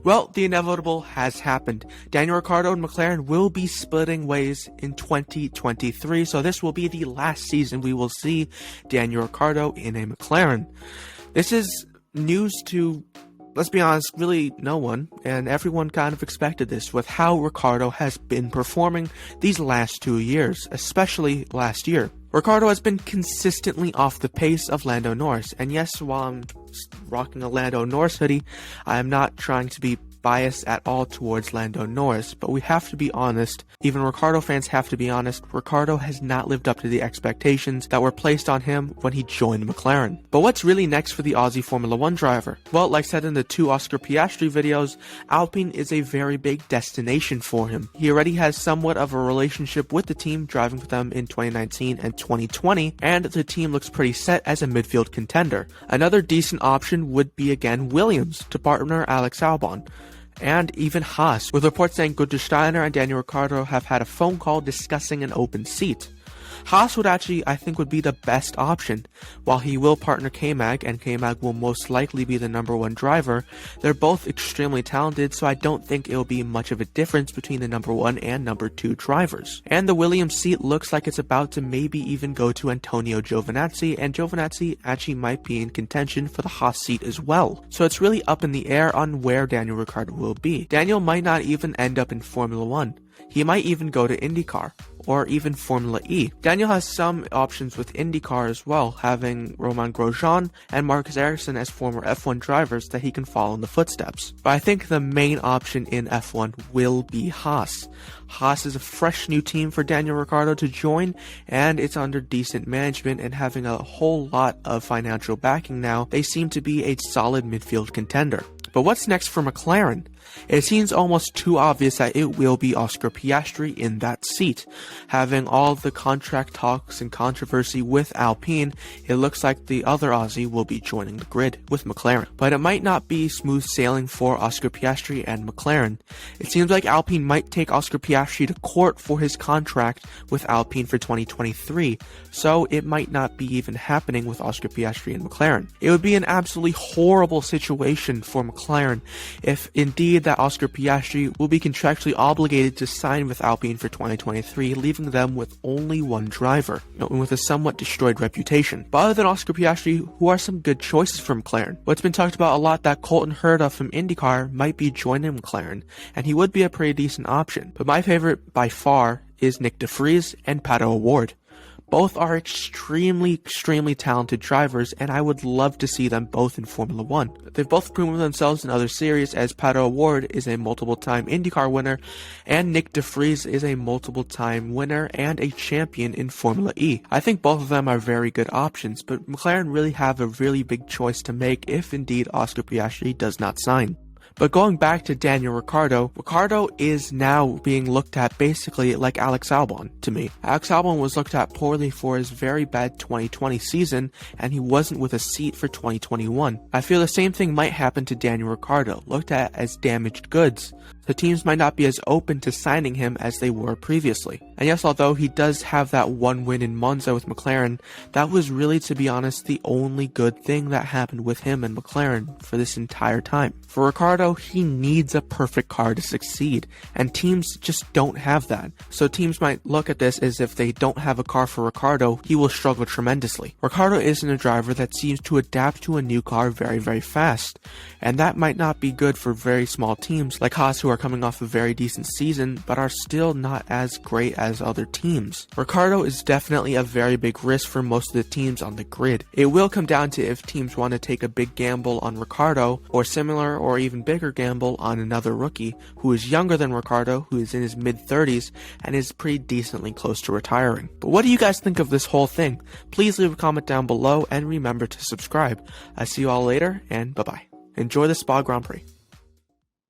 Well, the inevitable has happened. Daniel Riccardo and McLaren will be splitting ways in 2023, so this will be the last season we will see Daniel Riccardo in a McLaren. This is news to, let's be honest, really no one, and everyone kind of expected this with how Riccardo has been performing these last 2 years, especially last year. Riccardo has been consistently off the pace of Lando Norris, and yes, while I'm rocking a Lando Norris hoodie, I am not trying to be biased at all towards Lando Norris, but we have to be honest, even Riccardo fans have to be honest, Riccardo has not lived up to the expectations that were placed on him when he joined McLaren. But what's really next for the Aussie Formula 1 driver? Well, like said in the 2 Oscar Piastri videos, Alpine is a very big destination for him. He already has somewhat of a relationship with the team, driving with them in 2019 and 2020, and the team looks pretty set as a midfield contender. Another decent option would be again Williams to partner Alex Albon, and even Haas, with reports saying Günther Steiner and Daniel Ricciardo have had a phone call discussing an open seat. Haas would actually, I think, would be the best option. While he will partner K-Mag, and K-Mag will most likely be the #1 driver, they're both extremely talented, so I don't think it'll be much of a difference between the #1 and #2 drivers. And the Williams seat looks like it's about to maybe even go to Antonio Giovinazzi, and Giovinazzi actually might be in contention for the Haas seat as well. So it's really up in the air on where Daniel Ricciardo will be. Daniel might not even end up in Formula 1. He might even go to IndyCar, or even Formula E. Daniel has some options with IndyCar as well, having Romain Grosjean and Marcus Ericsson as former F1 drivers that he can follow in the footsteps. But I think the main option in F1 will be Haas. Haas is a fresh new team for Daniel Ricciardo to join, and it's under decent management and having a whole lot of financial backing now. They seem to be a solid midfield contender. But what's next for McLaren? It seems almost too obvious that it will be Oscar Piastri in that seat. Having all the contract talks and controversy with Alpine, it looks like the other Aussie will be joining the grid with McLaren. But it might not be smooth sailing for Oscar Piastri and McLaren. It seems like Alpine might take Oscar Piastri to court for his contract with Alpine for 2023, so it might not be even happening with Oscar Piastri and McLaren. It would be an absolutely horrible situation for McLaren if indeed that Oscar Piastri will be contractually obligated to sign with Alpine for 2023, leaving them with only one driver, and with a somewhat destroyed reputation. But other than Oscar Piastri, who are some good choices for McLaren? Well, it's been talked about a lot that Colton Herta from IndyCar might be joining McLaren, and he would be a pretty decent option. But my favorite by far is Nick de Vries and Pato O'Ward. Both are extremely talented drivers, and I would love to see them both in Formula 1. They've both proven themselves in other series, as Pato O'Ward is a multiple-time IndyCar winner, and Nick de Vries is a multiple-time winner and a champion in Formula E. I think both of them are very good options, but McLaren really have a really big choice to make if indeed Oscar Piastri does not sign. But going back to Daniel Ricciardo, Ricciardo is now being looked at basically like Alex Albon to me. Alex Albon was looked at poorly for his very bad 2020 season, and he wasn't with a seat for 2021. I feel the same thing might happen to Daniel Ricciardo, looked at as damaged goods. The teams might not be as open to signing him as they were previously. And yes, although he does have that one win in Monza with McLaren, that was really, to be honest, the only good thing that happened with him and McLaren for this entire time. For Ricciardo, he needs a perfect car to succeed, and teams just don't have that. So teams might look at this as if they don't have a car for Ricciardo, he will struggle tremendously. Ricciardo isn't a driver that seems to adapt to a new car very fast, and that might not be good for very small teams like Haas, who are coming off a very decent season but are still not as great as other teams. Ricciardo is definitely a very big risk for most of the teams on the grid. It will come down to if teams want to take a big gamble on Ricciardo, or similar or even bigger gamble on another rookie who is younger than Ricciardo, who is in his mid-30s and is pretty decently close to retiring. But what do you guys think of this whole thing? Please leave a comment down below and remember to subscribe. I see you all later, and bye bye. Enjoy the Spa Grand Prix.